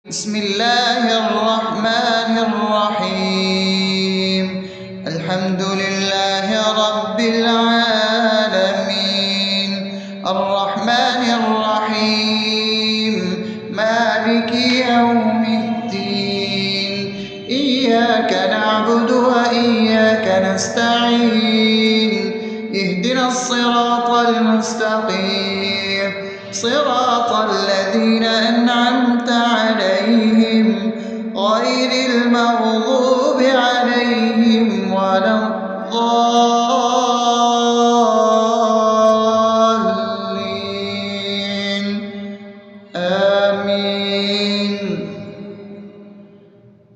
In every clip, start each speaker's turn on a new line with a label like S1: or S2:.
S1: بسم الله الرحمن الرحيم. الحمد لله رب العالمين، الرحمن الرحيم، مالك يوم الدين. إياك نعبد وإياك نستعين، اهدنا الصراط المستقيم، صراط الذين أنعمت عليهم غير المغضوب عليهم ولا الضالين. آمين.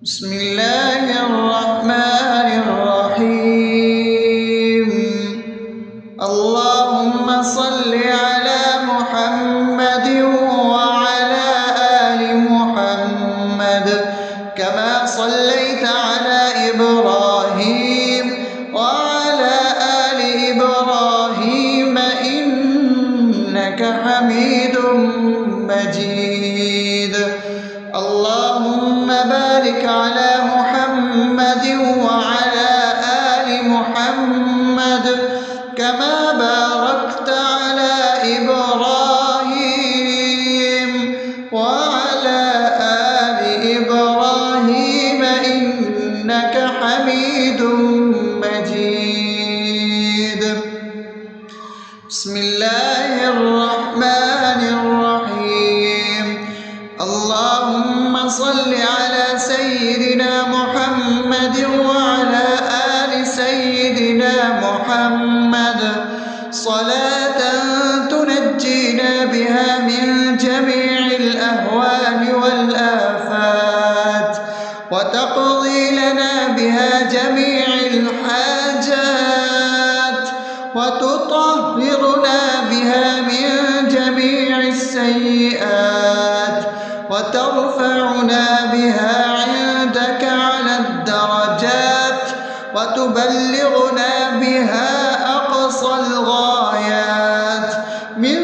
S1: بسم الله الرحمن الرحيم. اللهم صل على محمد وعلى آل محمد كما صليت على إبراهيم وعلى آل إبراهيم إنك حميد مجيد. اللهم بارك على محمد وعلى آل محمد كما باركت على إبراهيم وعلى آل إبراهيم إنك حميد مجيد. بسم الله الرحمن الرحيم. اللهم صل على سيدنا محمد وعلى آل سيدنا محمد صلاة تنجينا بها من جميع الأهوال والآفات، وتقضي لنا بها جميع الحاجات، وتطهرنا بها من جميع السيئات، وترفعنا بها عندك على الدرجات، وتبلغنا بها أقصى الغايات من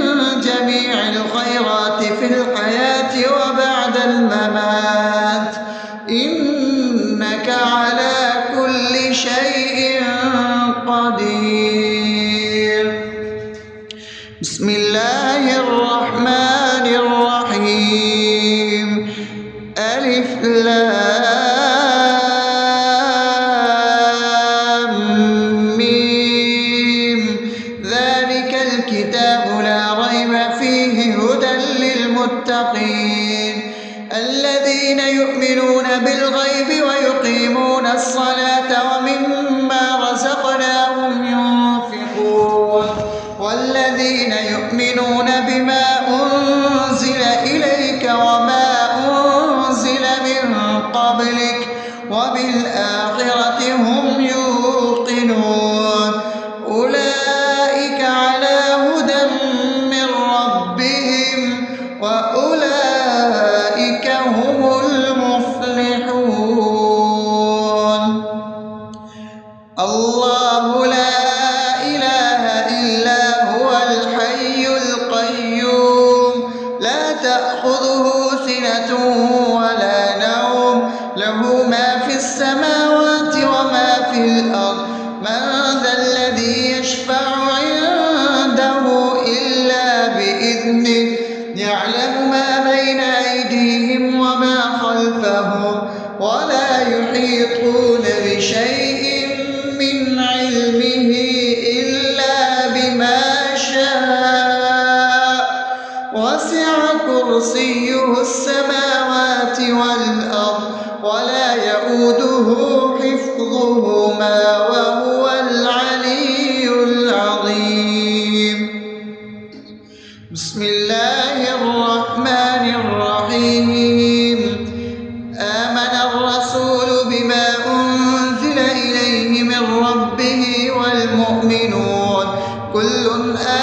S1: جميع الخيرات في الحياة وبعد الممات، إنك على كل شيء قدير. بسم الله الرحمن الرحيم. ألف لام ميم. ذلك الكتاب لا ريب فيه هدى للمتقين الذين يؤمنون بالغيب ويقيمون الصلاة ومما رزقناهم ينفقون والذين يؤمنون بما أنزل إليك وما أنزل من قبلك وبالآخرة هم يوقنون أولئك على هدى من ربهم وأولئك هم المفلحون. الله لا إله إلا هو الحي القيوم لا تأخذه سنة ولا نوم له ما في السماوات وما في الأرض. من ذا الذي يشفع عنده إلا بإذنه يعلم ما بين أيديهم وما خلفهم ولا يحيطون بشيء من علمه إلا بما شاء وسع كرسيه السماوات والأرض ولا يؤوده حفظهما وهو العلي العظيم. بسم الله الرحمن الرحيم. آمن الرسول بما أنزل إليه من ربه والمؤمنون كل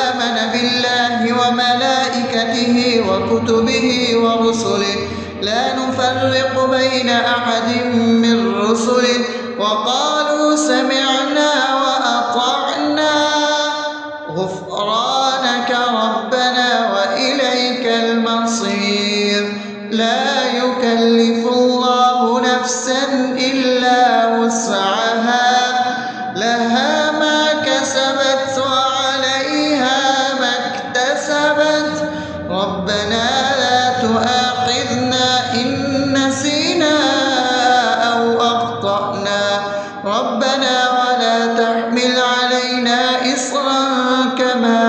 S1: آمن بالله وملائكته وكتبه ورسله لا نفرق بين أحد من رسله وقالوا سمعنا وأطعنا غفرانك ربنا وإليك المصير. لا يكلف يكلف الله نفسا إلا وسعها لها ما كسبت وعليها ما اكتسبت ربنا لا تؤاخذنا إن نسينا أو أخطأنا ربنا ولا تحمل علينا إصرا كما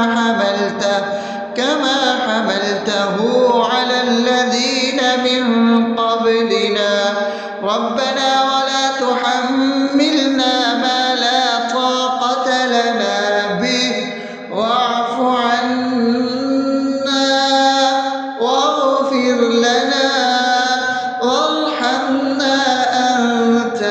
S1: حملته على الذين من قبلنا ربنا ولا تحملنا ما لا طاقة لنا به واعف عنا واغفر لنا وارحمنا أنت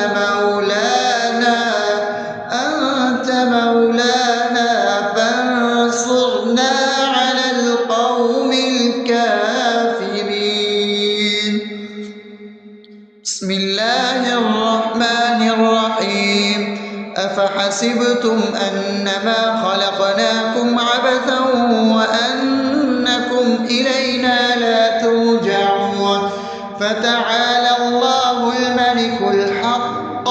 S1: مولانا فانصرنا على القوم الكافرين. بسم الله الرحمن الرحيم أفحسبتم أنما خلقناكم عبثا وأنكم إلينا لا ترجعون فتعالى الله الملك الحق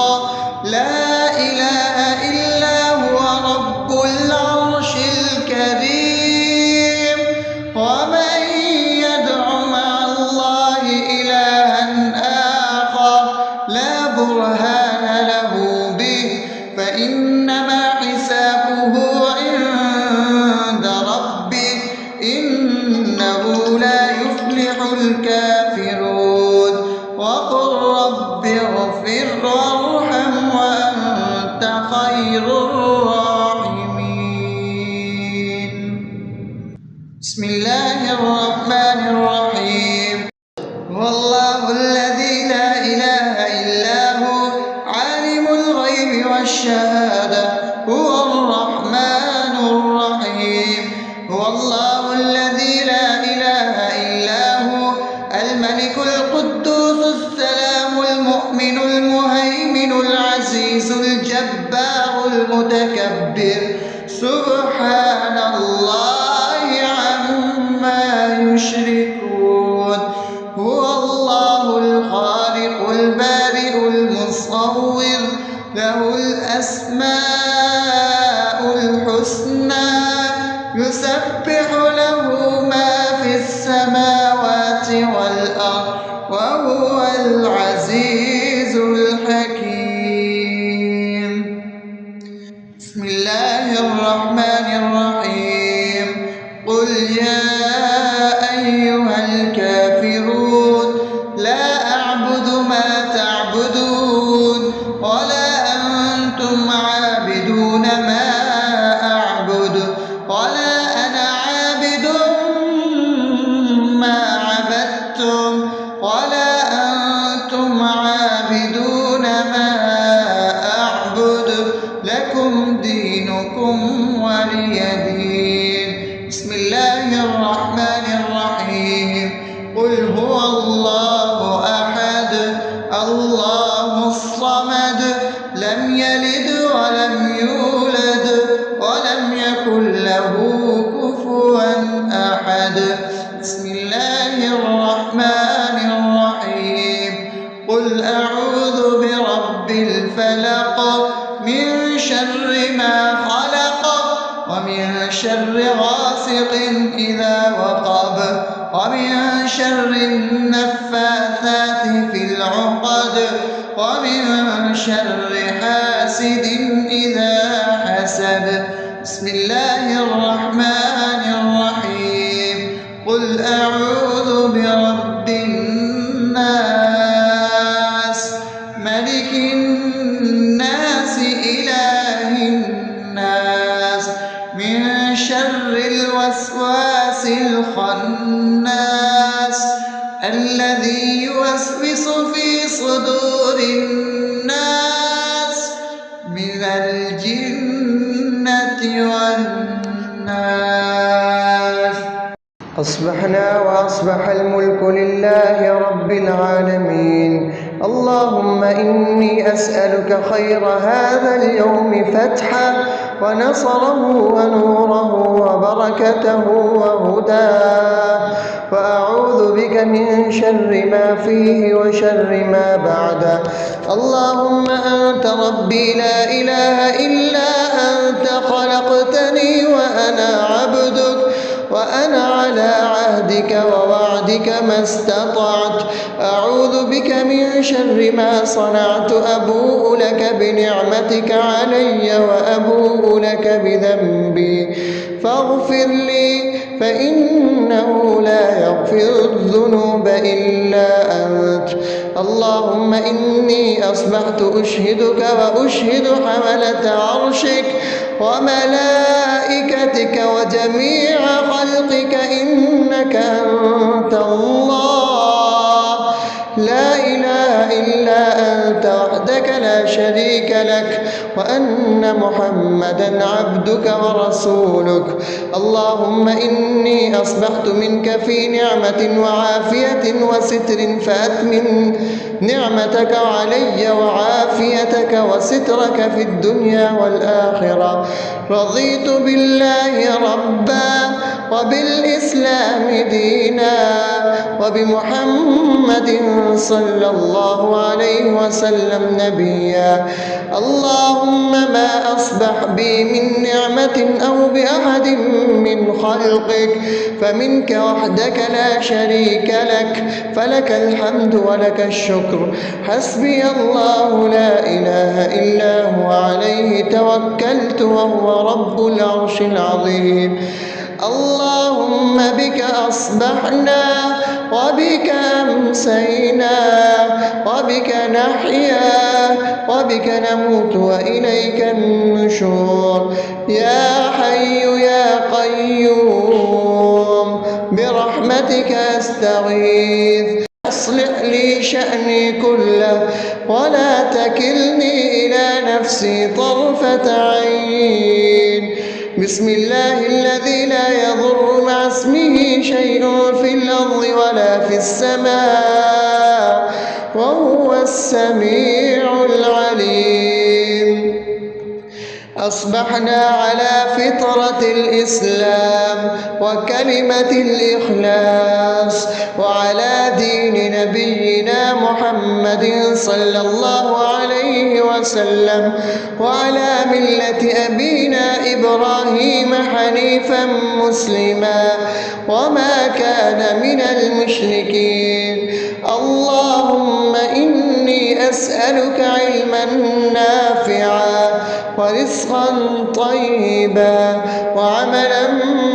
S1: لا إله إلا هو رب العرش الكريم ومن يدع مع الله إلها آخر لا برهان له به فإنما حسابه عند ربه إنه لا يفلح الكافرون وقل رب اغفر وارحم وأنت خير الراحمين. بسم الله الرحمن الرحيم هو الله الذي لا إله إلا هو عالم الغيب والشهادة هو الرحمن الرحيم هو الله الذي لا إله إلا هو الملك القدوس السلام المؤمن المهيمن العزيز الجبار المتكبر سبحان الله عما يشركون هو الله الخالق البارئ المصور له الأسماء الحسنى يسبح له ما في السماوات والأرض وهو العزيز الحكيم. بسم الله الرحمن الرحيم قل يا أيها الكافرون لا أعبد ما تعبدون ولا أنتم عابدون ما أعبد ولا أنا عابد ما عبدتم ولا أنتم عابدون ما أعبد لكم دينكم ولي دين. بسم الله الرحمن الرحيم قل هو الله أحد الله الصمد لم يلد ولم يولد ولم يكن له كفوا أحد. بسم الله الرحمن الرحيم قل أعوذ برب الفلق من شر ما خلق ومن شر غاسق إذا وقب ومن شر النفاثات في العقد ومن شر حاسد إذا حسد. بسم الله الرحمن الرحيم قل أعوذ برب الناس ملك الناس إله الناس من شر الوسواس الخناس الذي يوسوس في صدور الناس من الجنة والناس. أصبحنا وأصبح الملك لله رب العالمين اللهم إني أسألك خير هذا اليوم فتحه ونصره ونوره وبركته وهداه، وأعوذ بك من شر ما فيه وشر ما بعده. اللهم أنت ربي لا إله إلا أنت، خلقتني وأنا عبدك، وأنا على عهدك ووعدك ما استطعت. أعوذ بك من شر ما صنعت، أبوء لك بنعمتك علي وأبوء لك بذنبي، فاغفر لي فإنه لا يغفر الذنوب إلا أنت. اللهم إني أصبحت أشهدك وأشهد حملة عرشك وملائكتك وجميع خلقك إنك أنت الله، لا إله إلا أنت وحدك لا شريك لك، وأن محمدا عبدك ورسولك. اللهم إني أصبحت منك في نعمة وعافية وستر، فأتمم نعمتك علي وعافيتك وسترك في الدنيا والآخرة. رضيت بالله ربا وبالإسلام دينا وبمحمد صلى الله عليه وسلم نبيا. اللهم ما أصبح بي من نعمة أو بأحد من خلقك فمنك وحدك لا شريك لك، فلك الحمد ولك الشكر. حسبي الله لا إله إلا هو، عليه توكلت وهو رب العرش العظيم. اللهم بك أصبحنا وبك أمسينا وبك نحيا وبك نموت وإليك النشور. يا حي يا قيوم برحمتك أستغيث، أصلح لي شأني كله ولا تكلني إلى نفسي طرفة عين. بسم الله الذي لا يضر مع اسمه شيء في الأرض ولا في السماء وهو السميع العليم. أصبحنا على فطرة الإسلام وكلمة الإخلاص وعلى دين نبينا محمد صلى الله عليه وسلم وعلى ملة أبينا إبراهيم حنيفا مسلما وما كان من المشركين. اللهم إني أسألك علما نافعا ورزقا طيبا وعملا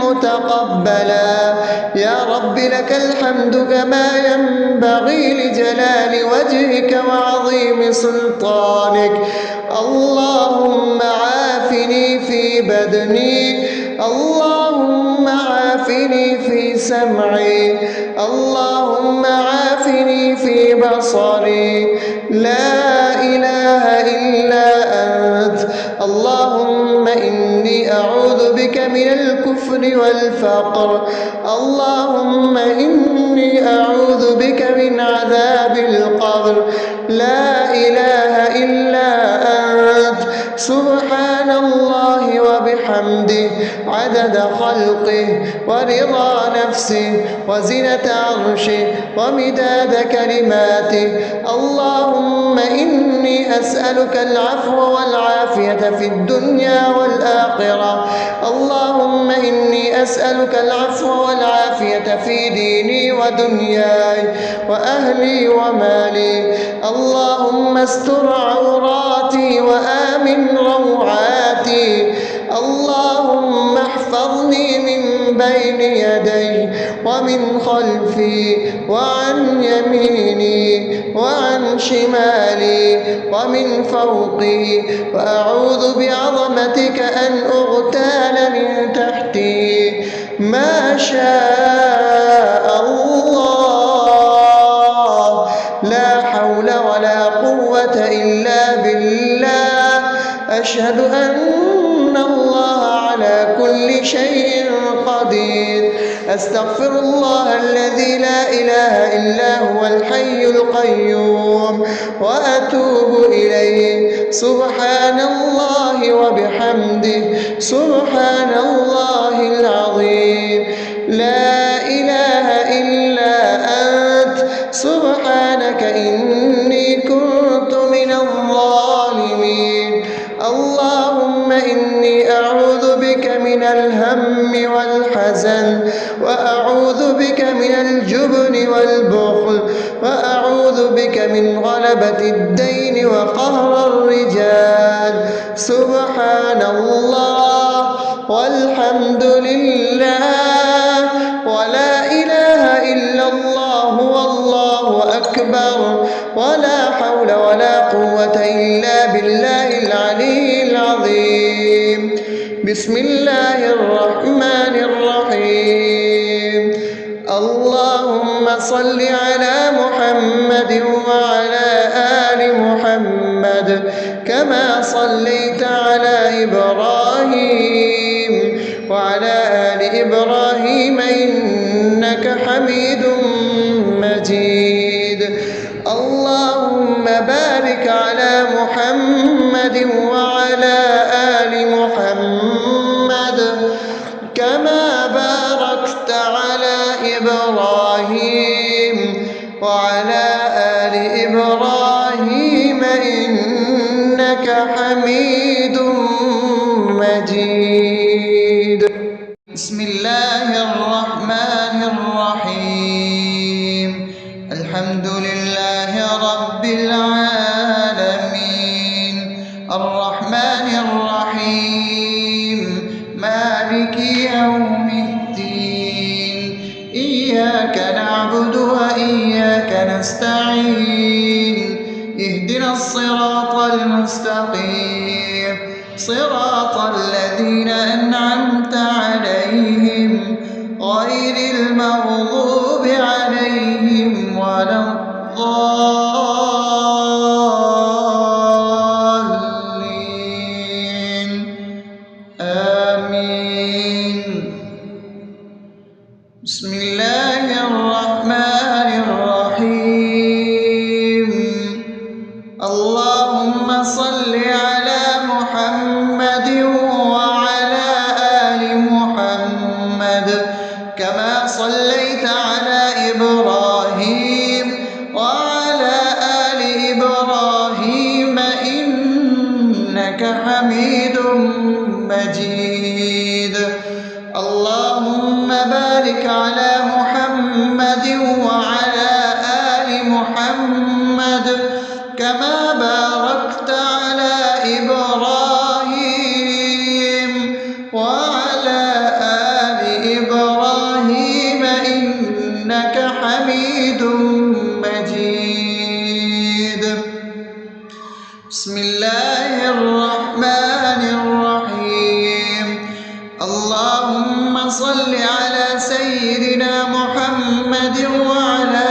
S1: متقبلا. يا رب لك الحمد كما ينبغي لجلال وجهك وعظيم سلطانك. اللهم عافني في بدني، اللهم عافني في سمعي، اللهم عافني في بصري. لا إله إلا أنت. اللهم إني أعوذ بك من الكفر والفقر. اللهم إني أعوذ بك من عذاب القبر. لا إله إلا أنت. سبحان الله وبحمده عدد خلقه ورضا نفسه وزنة عرشه ومداد كلماته. اللهم إني أسألك العفو والعافية في الدنيا والآخرة. اللهم إني أسألك العفو والعافية في ديني ودنياي وأهلي ومالي. اللهم استر عوراتي وآمن روعاتي. اللهم احفظني من بين يدي ومن خلفي وعن يميني وعن شمالي ومن فوقي، وأعوذ بعظمتك أن أغتال من تحتي. ما شاء الله، لا حول ولا قوة إلا بالله. أشهد أن الله على كل شيء قدير. أستغفر الله الذي لا إله إلا هو الحي القيوم وأتوب إليه. سبحان الله وبحمده سبحان الله العظيم. لا إله إلا أنت سبحانك إني كنت من الظالمين. اللهم إني أعوذ بك من الهم والحزن، وأعوذ بك من الجبن والبخل، وأعوذ بك من غلبة الدين وقهر الرجال. سبحان الله والحمد لله ولا إله إلا الله والله أكبر ولا حول ولا قوة إلا بالله العلي العظيم. بسم الله الرحمن الرحيم. اللهم صل على محمد وعلى آل محمد كما صليت على إبراهيم وعلى آل إبراهيم إنك حميد مجيد. اللهم بارك على محمد وعلى آل محمد كما باركت على إبراهيم وعلى آل إبراهيم إنك حميد مجيد. بسم الله الرحمن الرحيم. الحمد لله رب العالمين الرحمن الرحيم مالك يوم الدين. إياك نعبد وإياك نستعين. اهدنا الصراط المستقيم صراط الذين أنعمت عليهم غير المغضوب عليهم ولا الضالين. آمين. بسم الله الرحمن الرحيم. اللهم صل على محمد وعلى آل محمد كما صليت على إبراهيم وعلى آل إبراهيم إنك حميد مجيد. اللهم بارك على محمد وعلى آل محمد كما باركت على إبراهيم وعلى آل إبراهيم إنك حميد مجيد. بسم الله الرحمن الرحيم. اللهم صل على سيدنا محمد وعلى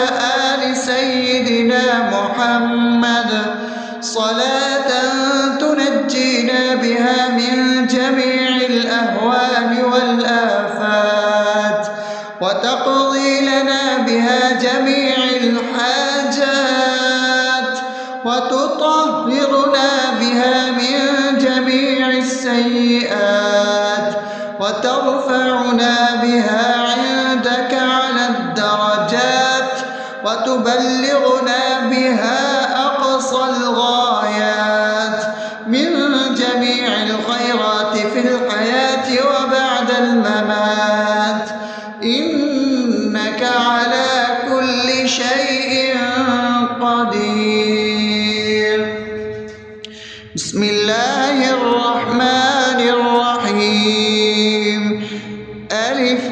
S1: آل سيدنا محمد صلاة تنجينا بها من جميع الأهوال والآفات وتقضي لنا بها جميع الحاجات وتطهرنا بها من جميع السيئات وترفعنا بها عندك على الدرجات وتبلغنا بها أقصى الغايات من جميع الخيرات في الحياة وبعد الممات إنك على كل شيء قدير. بسم الله الرحمن الرحيم. ألف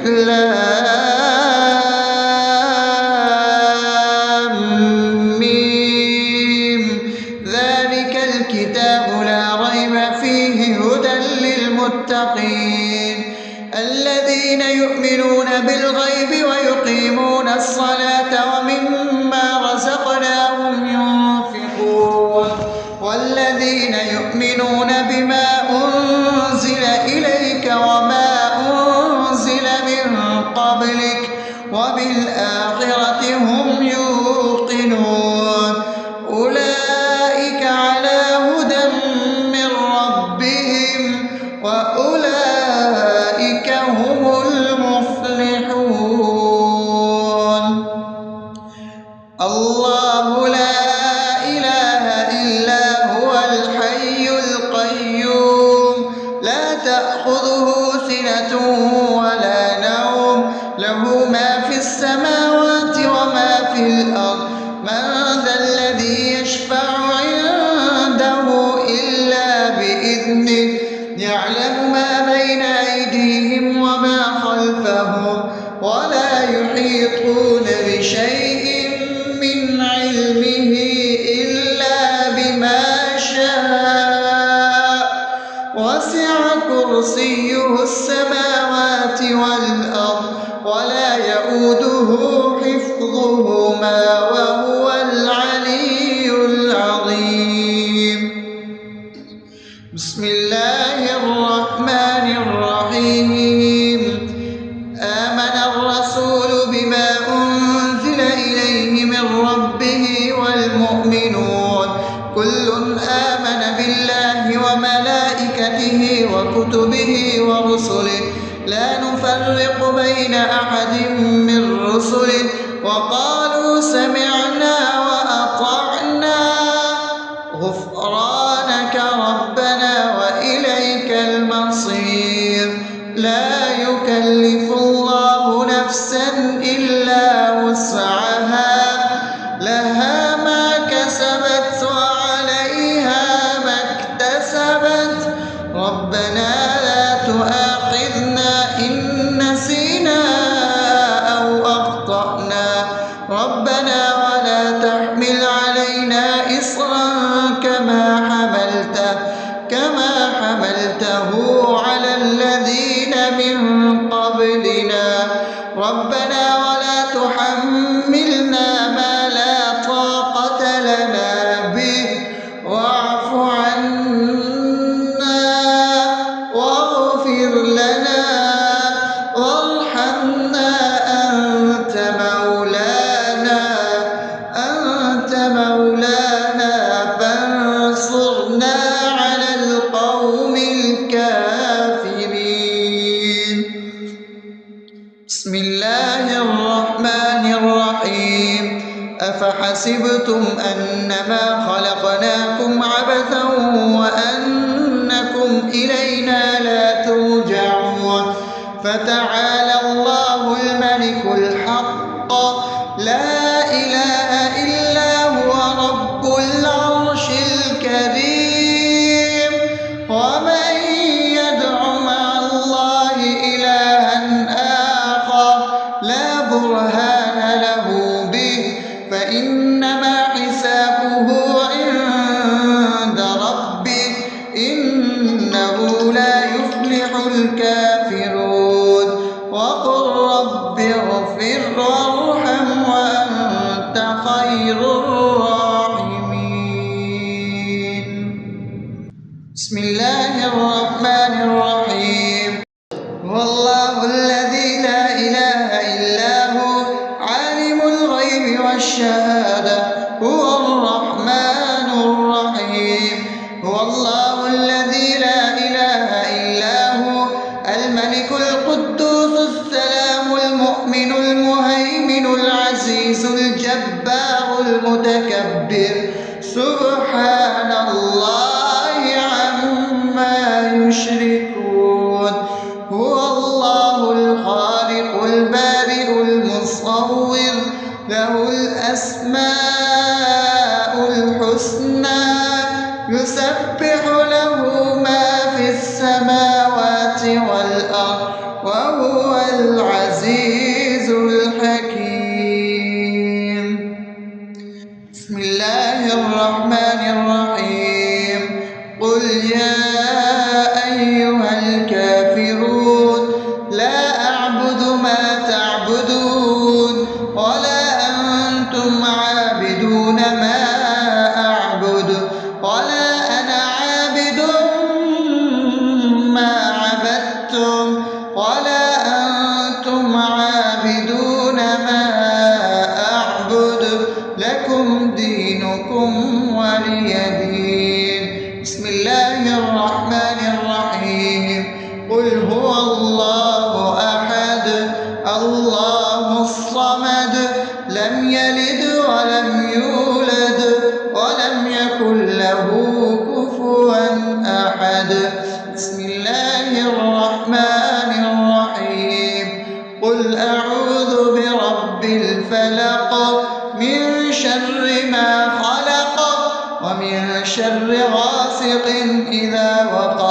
S1: لام ميم. ذلك الكتاب لا ريب فيه هدى للمتقين الذين يؤمنون بالغيب ويقيمون الصلاة ومما رزقناهم ينفقون والذين يؤمنون بإذنه يعلم ما بين أيديهم وما خلفهم ولا يحيطون بشيء من علمه إلا بما شاء وسع كرسيه السماوات والأرض ولا يئوده حفظهما وهو العلي العظيم. بسم الله الرحمن الرحيم. آمن الرسول بما أنزل إليه من ربه والمؤمنون كل آمن بالله وملائكته وكتبه ورسله لا نفرق بين أحد من رسله وقالوا سمعنا وأطعنا غفرانك ربنا وإليك المصير. لا يكلف الله نفسا إلا وسعها لها ما كسبت وعليها ما اكتسبت ربنا لا تؤاخذنا إن نسينا أو أخطأنا ربنا ولا تحمل علينا إصرا كما حملته على الذين من قبلنا ربنا ولا تحملنا ما لا طاقة لنا به واعف عنا واغفر لنا وارحمنا أنت مولانا فانصرنا على القوم الكافرين. بسم الله الرحمن الرحيم. أفحسبتم أنما خلقناكم عبثا وأنكم إلينا لا ترجعون فتعالى الله الملك الحق لا إله إلا هو رب العرش الكريم. ومن يدع مع الله إلها آخر لا برهان له به فإنما حسابه عند ربه إنه لا يفلح الكافرون. وقل رب اغفر وارحم وأنت خير الراحمين. بسم الله الرحمن الرحيم. هو الله الذي لا إله إلا هو عالم الغيب والشهادة هو الرحمن الرحيم. هو الله الذي لا إله إلا هو الملك القدوس السلام المؤمن المهيمن العزيز الجبار المتكبر سبحان الله عما يشركون. هو الله الخالق البارئ المصور له الأسماء الحسنى يسبح له ما في السماوات والأرض وهو العزيز الحكيم. بسم الله الرحمن الرحيم. قل يا أيها الكافرون لا أعبد ما تعبدون ولا أنتم عابدون ما أعبد ولا أنا عابد ما عبدتم ولا أنتم عابدون ما أعبد لكم دينكم ولي دين. بسم الله الرحمن الرحيم. قل هو الله أحد الله الصمد لم يلد ولم يولد ولم يكن له كفوا أحد. بسم الله الرحمن الرحيم. قل أعوذ برب الفلق من شر ما خلق ومن شر غاسق إذا وقب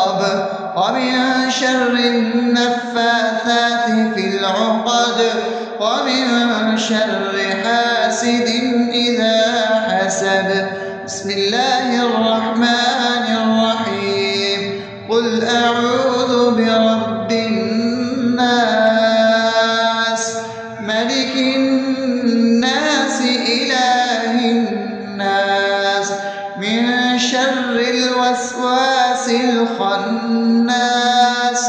S1: شر النفاثات في العقد ومن شر حاسد إذا حسد. بسم الله الرحمن الرحيم. قل أعوذ برب الناس ملك الناس إله الناس من شر الوسواس الخناس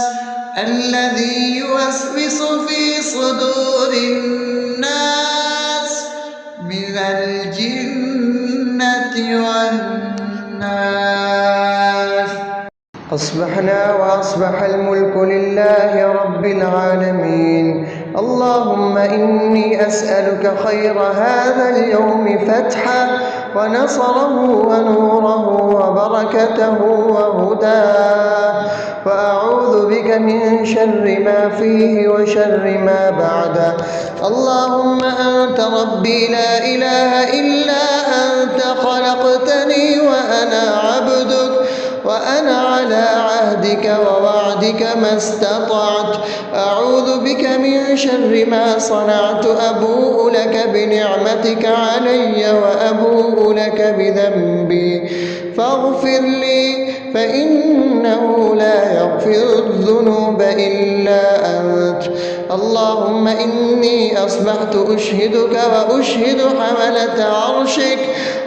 S1: الذي يوسوس في صدور الناس من الجنة والناس.
S2: أصبحنا وأصبح الملك لله رب العالمين. اللهم إني أسألك خير هذا اليوم فتحه ونصره ونوره وبركته وهداه، وأعوذ بك من شر ما فيه وشر ما بعده. اللهم أنت ربي لا إله إلا أنت، خلقتني وأنا عبدك، وأنا على عهدك ووعدك ما استطعت. أعوذ بك من شر ما صنعت. أبوء لك بنعمتك علي وأبوء لك بذنبي فاغفر لي، فإنه لا يغفر الذنوب إلا أنت. اللهم إني أصبحت أشهدك وأشهد حملة عرشك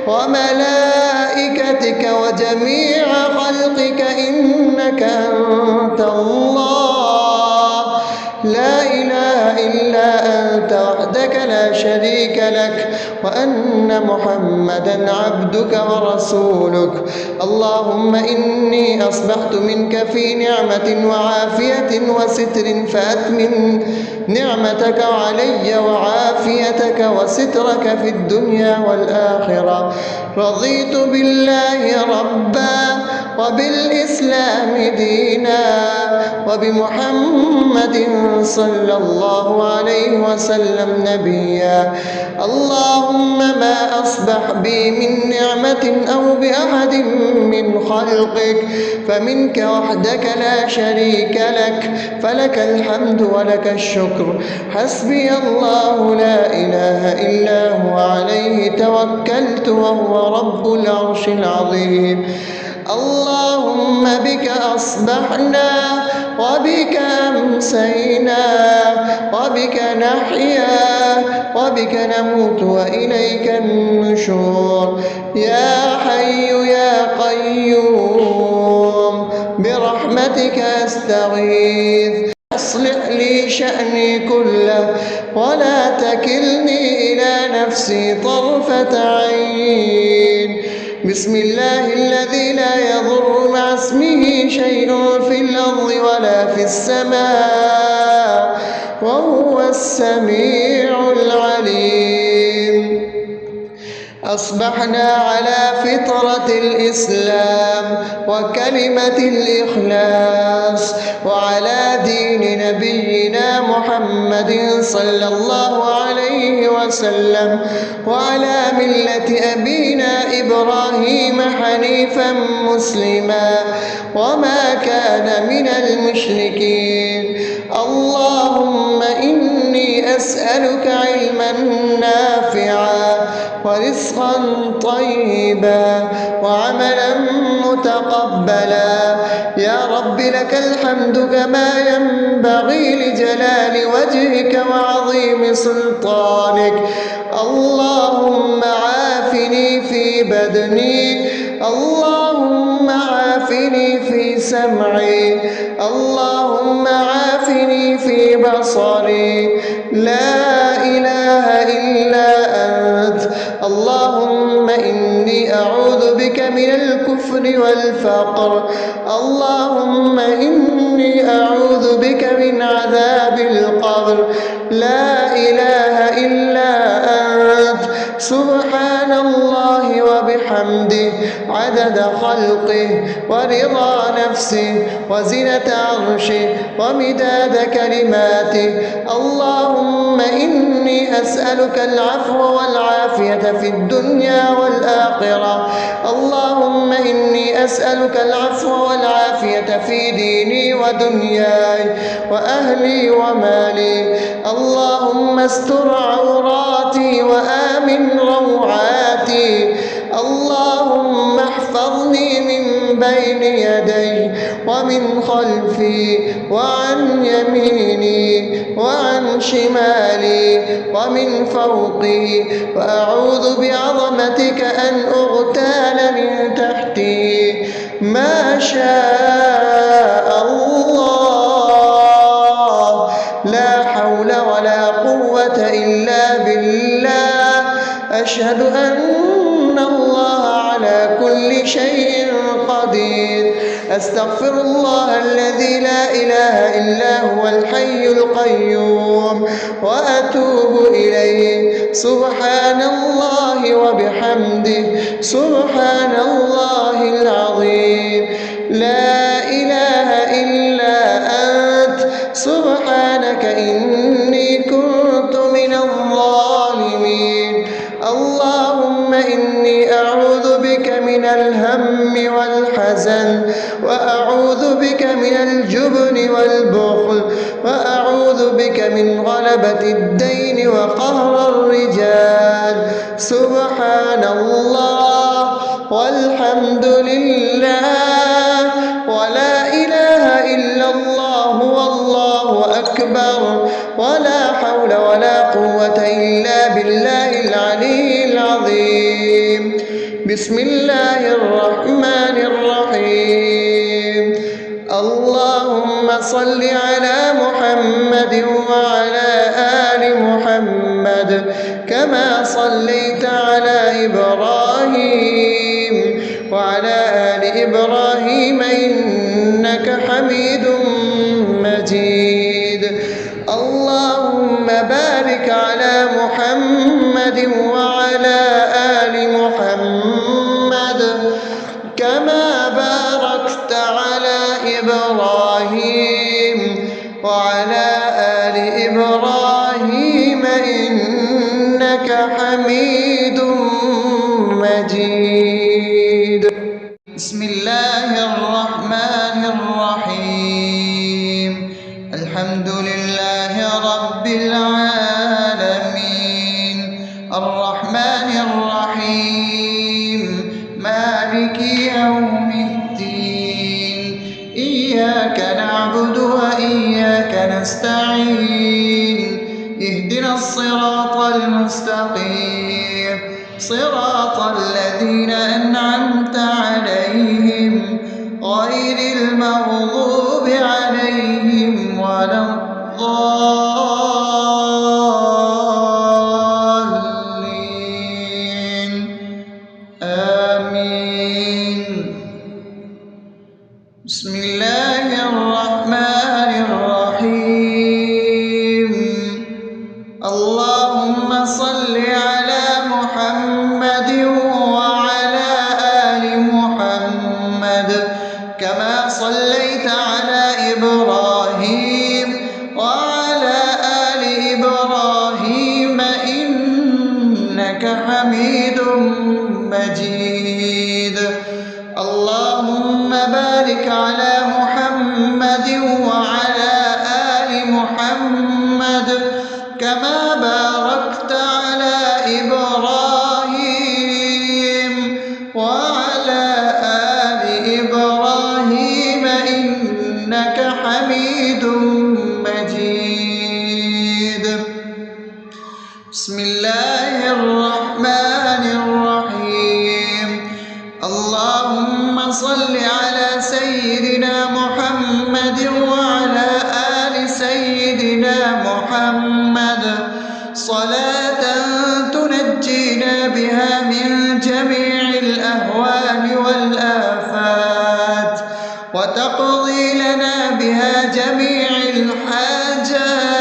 S2: وملائكتك وجميع خلقك إنك أنت الله لا إله إلا أنت وحدك لا شريك لك، وأن محمدا عبدك ورسولك. اللهم إني أصبحت منك في نعمة وعافية وستر، فأتمم نعمتك علي وعافيتك وسترك في الدنيا والآخرة. رضيت بالله ربا وبالإسلام دينا وبمحمد صلى الله عليه وسلم نبيا. اللهم ما أصبح بي من نعمة أو بأحد من خلقك فمنك وحدك لا شريك لك، فلك الحمد ولك الشكر. حسبي الله لا إله إلا هو عليه توكلت وهو رب العرش العظيم. اللهم بك أصبحنا وبك أمسينا وبك نحيا وبك نموت وإليك النشور. يا حي يا قيوم برحمتك أستغيث، أصلح لي شأني كله ولا تكلني إلى نفسي طرفة عين. بسم الله الذي لا يضر مع اسمه شيء في الأرض ولا في السماء وهو السميع العليم. أصبحنا على فطرة الإسلام وكلمة الإخلاص وعلى دين نبينا محمد صلى الله عليه وسلم وعلى ملة أبينا إبراهيم حنيفا مسلما وما كان من المشركين. اللهم إني أسألك علما نافعا ورزقا طيبا وعملا متقبلا. يا رب لك الحمد كما ينبغي لجلال وجهك وعظيم سلطانك. اللهم عافني في بدني، اللهم عافني في سمعي، اللهم عافني في بصري. لا إله إلا أنت. اللهم إني أعوذ بك من الكفر والفقر. اللهم إني أعوذ بك من عذاب القبر. لا إله إلا أنت. سبحان الله وبحمده عدد خلقه ورضا نفسه وزنة عرشه ومداد كلماته. اللهم إني أسألك العفو والعافية في الدنيا والآخرة. اللهم إني إني أسألك العفو والعافية في ديني ودنياي وأهلي ومالي. اللهم استر عوراتي وآمن روعاتي. اللهم احفظني من بين يدي ومن خلفي وعن يميني وعن شمالي ومن فوقي، وأعوذ بعظمتك أن أغتال من تحتي. ما شاء الله، لا حول ولا قوة إلا بالله. أشهد أن الله على كل شيء قدير. أستغفر الله الذي لا إله إلا هو الحي القيوم وأتوب إليه. سبحان الله وبحمده، سبحان الله العظيم. لا إله إلا أنت، سبحانك إني كنت من الظالمين. اللهم إني أعوذ بك من الهم والحزن، وأعوذ بك من الجبن والبخل، وأعوذ بك من غلبة الدين وقهر الرجال. سبحان الله والحمد لله ولا إله إلا الله والله أكبر، ولا حول ولا قوة إلا بالله العلي العظيم. بسم الله الرحمن الرحيم. اللهم صل على محمد وعلى آل محمد كما صليت على إبراهيم وعلى آل إبراهيم إنك حميد مجيد. اللهم بارك على محمد وعلى آل محمد كما باركت على إبراهيم وعلى آل إبراهيم إنك حميد مجيد.
S1: بسم الله الرحمن الرحيم. الحمد لله رب العالمين، الرحمن الرحيم، مالك يوم الدين. إياك نعبد وإياك نستعين. اهدنا الصراط المستقيم، صراط الذين أنعمت عليهم غير المغضوب عليهم ولا الضالين. آمين. بسم الله الرحمن الرحيم. اللهم صل على محمد وعلى آل محمد كما صليت على إبراهيم وعلى آل إبراهيم إنك حميد مجيد. اللهم بارك على محمد وعلى آل محمد كما باركت على إبراهيم وعلى آل إبراهيم إنك حميد مجيد. بسم الله الرحمن الرحيم. اللهم صل على سيدنا محمد وعلى آل سيدنا محمد صلاة تنجينا بها من جميع الأهوال والآفات، وتقضي لنا بها جميع الحاجات،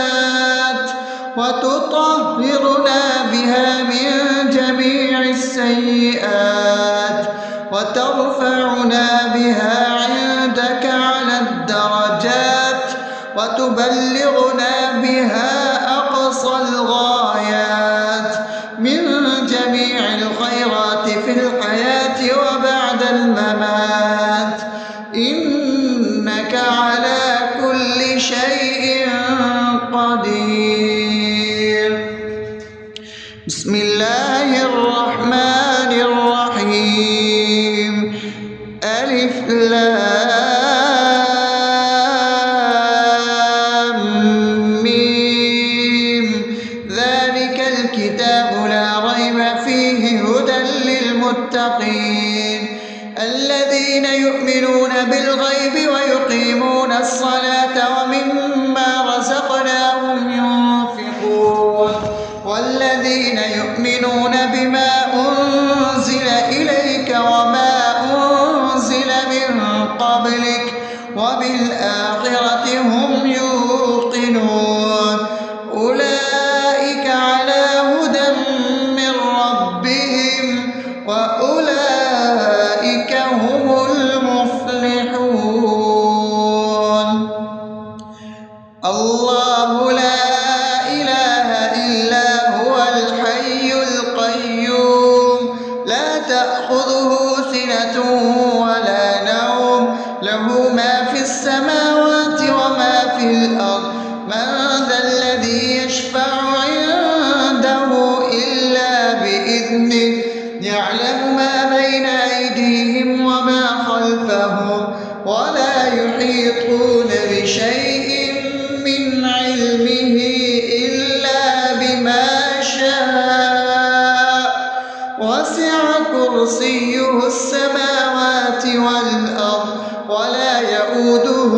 S1: وتطهرنا بها من جميع السيئات، وترفعنا بها عندك على الدرجات، وتبلغنا بها أقصى الغايات من جميع الخيرات في الحياة وبعد الممات. لام ميم ذلك الكتاب لا ريب فيه هدى للمتقين الذين يؤمنون بالغيب ويقيمون الصلاة ومما رزقناهم ينفقون والذين يؤمنون بما أنزل إليك وما أنزل من قبلك وبالآخرة هم يوقنون أولئك على هدى من ربهم وأولئك هم المفلحون الله لا إله إلا هو الحي القيوم لا تأخذه سنة ولا نوم له ما في السماوات وما في الأرض من ذا الذي يشفع عنده إلا بإذنه يعلم ما بين أيديهم وما خلفهم ولا يحيطون بشيء من علمه إلا بما شاء وسع كرسيه السماوات والأرض ولا يؤوده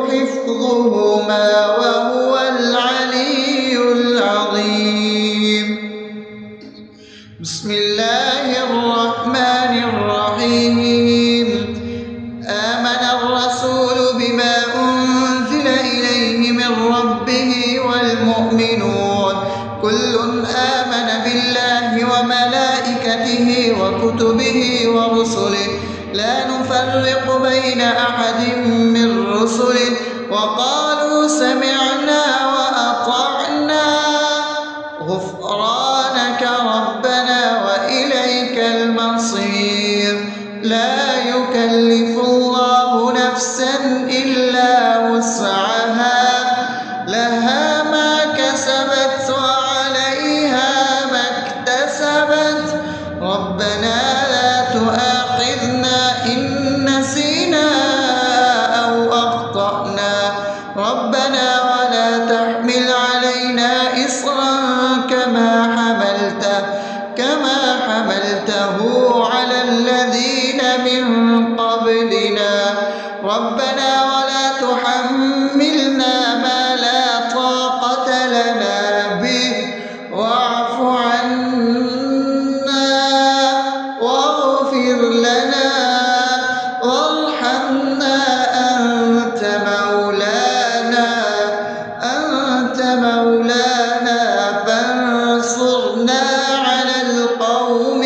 S1: حفظهما وهو العلي العظيم بسم الله الرحمن الرحيم آمن الرسول بما أنزل إليه من ربه والمؤمنون كل آمن بالله وملائكته وكتبه ورسله لا نفرق بين أحد من رسله وقالوا سمعنا وأطعنا غفرانك ربنا وإليك المصير لا يكلف الله نفسا إلا وسعها لها ما كسبت وعليها ما اكتسبت ربنا لا تؤاخذنا إن نسينا أو أخطأنا ربنا ولا تحمل علينا إصرا كما حملته على الذين من قبلنا ربنا ولا تحملنا ما لا طاقة لنا به واعف عنا واغفر لنا وارحمنا أنت مولانا فانصرنا على القوم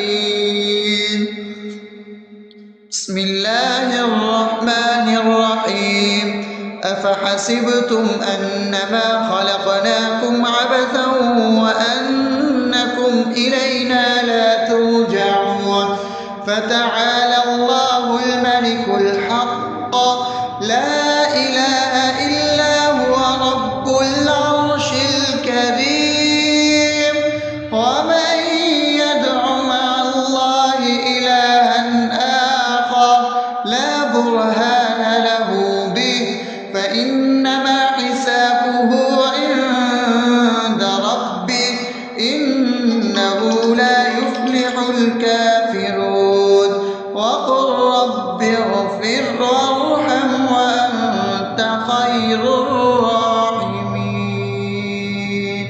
S1: الكافرين بسم الله الرحمن الرحيم أفحسبتم أنما خلقناكم عبثا وأنكم إلينا لا ترجعون فتعالى الله الملك الحق لا إله إلا هو رب العرش الكريم ومن يدع مع الله إلها آخر لا برهان له به فإنما حسابه عند ربه إنه لا يفلح الكافرون وقل رب اغفر وارحم وأنت خير الراحمين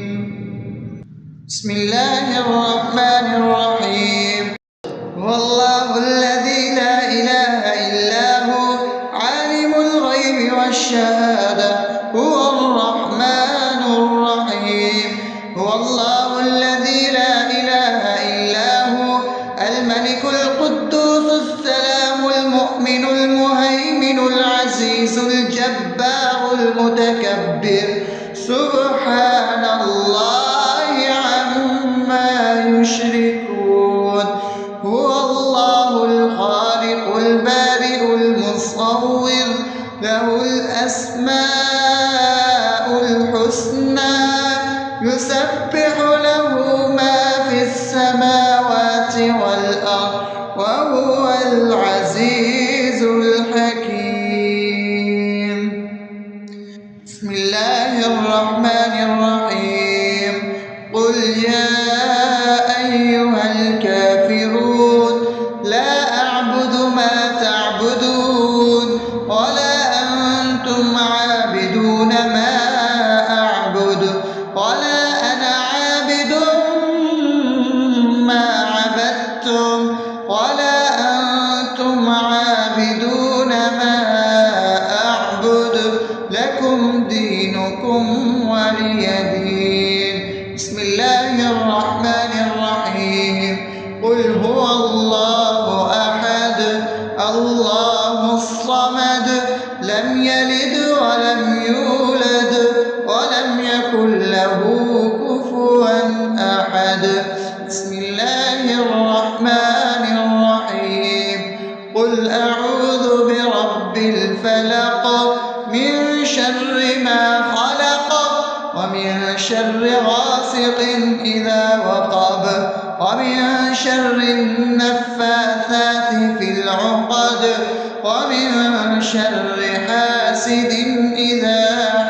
S1: بسم الله الرحمن الرحيم هو الله الذي لا إله إلا هو عالم الغيب والشهادة هو الرحمن الرحيم هو الله الذي لا إله إلا هو الملك القدوس السلام المؤمن المهيمن العزيز الجبار المتكبر سبحان الله عما يشركون هو الله الخالق البارئ المصور له الأسماء الحسنى يسبح له ما في السماوات والأرض وهو العزيز الحكيم. بسم الله الرحمن الرحيم. قل يا أيها الكافرون لا أعبد ما تعبدون ولا أنتم عابدون ما أعبد ولا أنا عابد ما عبدتم ولا أنتم عابدون ما أعبد لكم دينكم ولي دين. بسم الله الرحمن الرحيم. قل هو الله أحد الله الصمد لم يلد ولم يولد ولم يكن له كفوا أحد. بسم الله الرحمن الرحيم. قل أعوذ برب الفلق من شر ما خلق ومن شر غاسق إذا وقب ومن شر النفاثات في العقد ومن شر حاسد إذا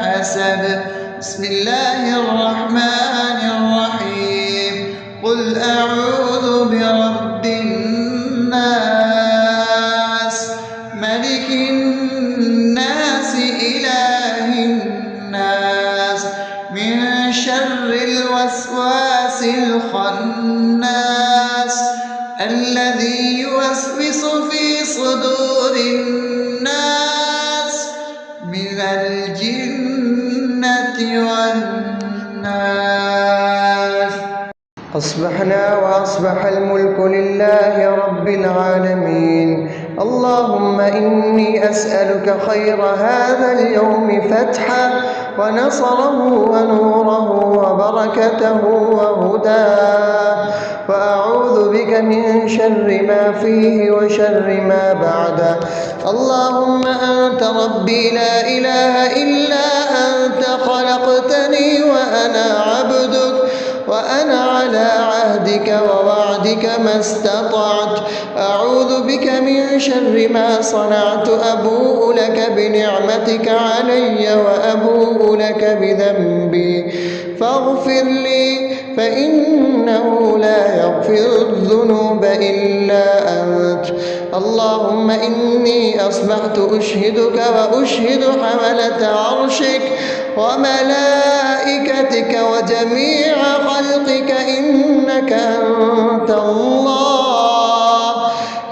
S1: حسد. بسم الله الرحمن الرحيم. قل أعوذ برب الناس ملك الناس إله الناس من شر الوسواس الخناس الذي يوسوس في صدور الناس من الجنة والناس.
S2: أصبحنا وأصبح الملك لله رب العالمين. اللهم إني أسألك خير هذا اليوم فتحه ونصره ونوره وبركته وهداه، وأعوذ بك من شر ما فيه وشر ما بعده. اللهم أنت ربي لا إله إلا أنت خلقتني وأنا عبدك وأنا على عهدك ووعدك ما استطعت. أعوذ بك من شر ما صنعت. أبوء لك بنعمتك علي وأبوء لك بذنبي فاغفر لي فإنه لا يغفر الذنوب إلا أنت. اللهم إني أصبحت أشهدك وأشهد حملة عرشك وملائكتك وجميع خلقك إنك أنت الله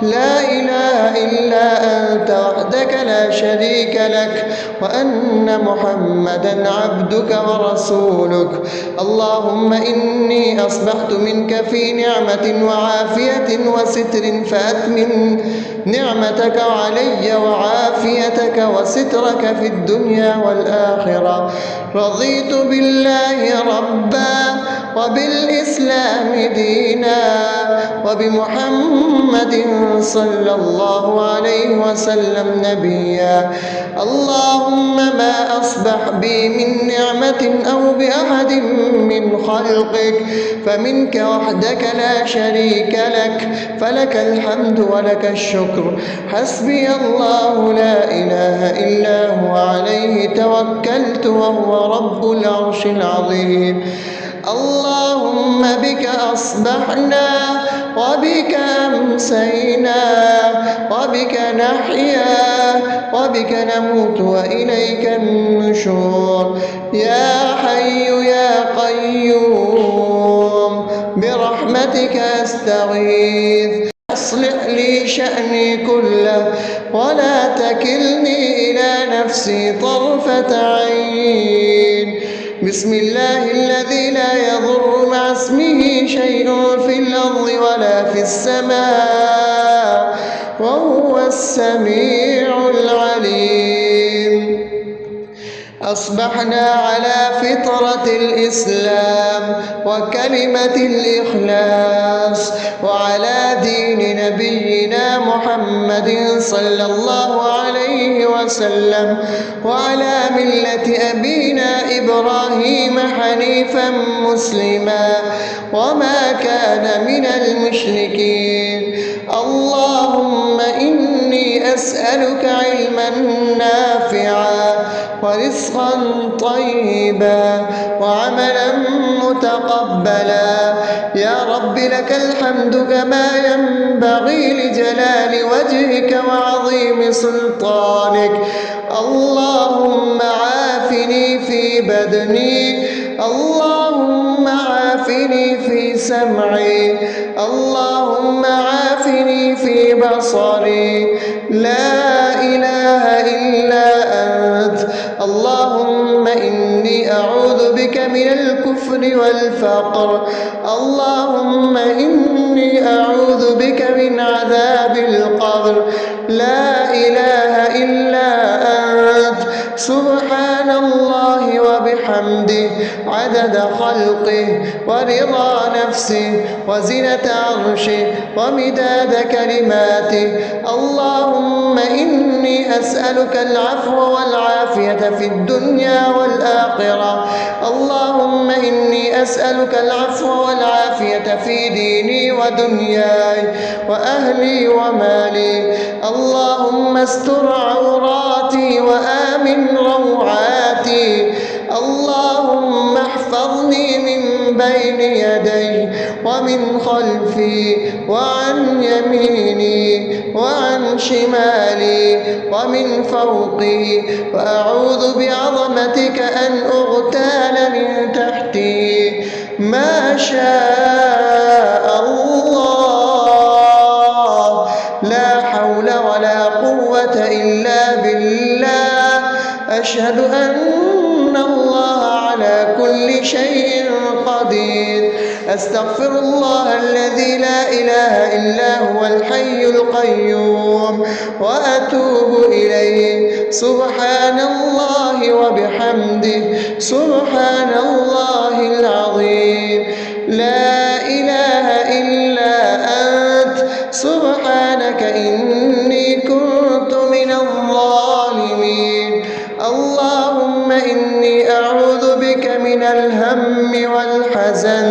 S2: لا إله إلا أنت وحدك لا شريك لك وأن محمدا عبدك ورسولك. اللهم إني أصبحت منك في نعمة وعافية وستر فأتمم نعمتك علي وعافيتك وسترك في الدنيا والآخرة. رضيت بالله ربا وبالإسلام دينا وبمحمد صلى الله عليه وسلم نبيا. اللهم ما أصبح بي من نعمة أو بأحد من خلقك فمنك وحدك لا شريك لك فلك الحمد ولك الشكر. حسبي الله لا إله إلا هو عليه توكلت وهو رب العرش العظيم. اللهم بك أصبحنا وبك أمسينا وبك نحيا وبك نموت وإليك النشور. يا حي يا قيوم برحمتك أستغيث. أصلح لي شأني كله ولا تكلني إلى نفسي طرفة عين. بسم الله الذي لا يضر مع اسمه شيء في الأرض ولا في السماء وهو السميع العليم. أصبحنا على فطرة الإسلام وكلمة الإخلاص وعلى دين نبينا محمد صلى الله عليه وسلم وعلى ملة أبينا إبراهيم حنيفا مسلما وما كان من المشركين. اللهم أسألك علما نافعا ورزقا طيبا وعملا متقبلا. يا رب لك الحمد كما ينبغي لجلال وجهك وعظيم سلطانك. اللهم عافني في بدني، اللهم عافني في سمعي، اللهم عافني في بصري. لا إله إلا أنت. اللهم إني أعوذ بك من الكفر والفقر. اللهم إني أعوذ بك من عذاب القبر. لا إله إلا أنت. سبحان الله وبحمده عدد خلقه ورضا نفسه وزنة عرشه ومداد كلماته. اللهم إني أسألك العفو والعافية في الدنيا والآخرة. اللهم إني أسألك العفو والعافية في ديني ودنياي وأهلي ومالي. اللهم استر عوراتي وآمن روعاتي. اللهم احفظني من بين يدي ومن خلفي وعن يميني وعن شمالي ومن فوقي، وأعوذ بعظمتك أن أغتال من تحتي. ما شاء الله، لا حول ولا قوة إلا بالله. أشهد أن الله على كل شيء قدير. أستغفر الله الذي لا إله إلا هو الحي القيوم وأتوب إليه. سبحان الله وبحمده سبحان الله العظيم. لا إله إلا أنت. سبحانك إني كنت من الظالمين. اللهم إني أعوذ بك من الهم والحزن،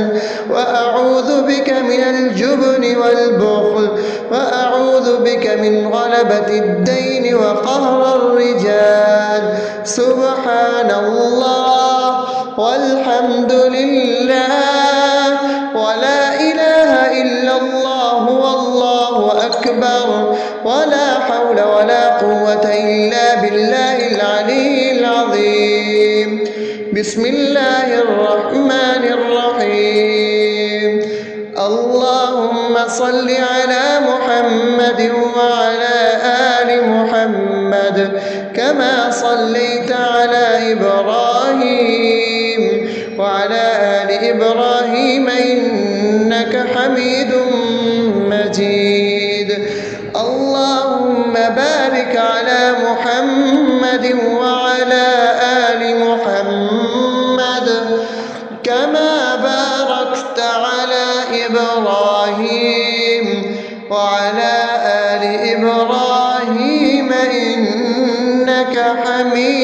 S2: وأعوذ بك من الجبن والبخل، وأعوذ بك من غلبة الدين وقهر الرجال. سبحان الله والحمد لله ولا إله إلا الله والله أكبر، ولا حول ولا قوة إلا بالله العلي العظيم. بسم الله الرحمن الرحيم. اللهم صل على محمد وعلى آل محمد كما صليت على إبراهيم وعلى آل إبراهيم إنك حميد مجيد. اللهم بارك على محمد وعلى آل محمد كما باركت على إبراهيم وعلى آل إبراهيم إنك حميد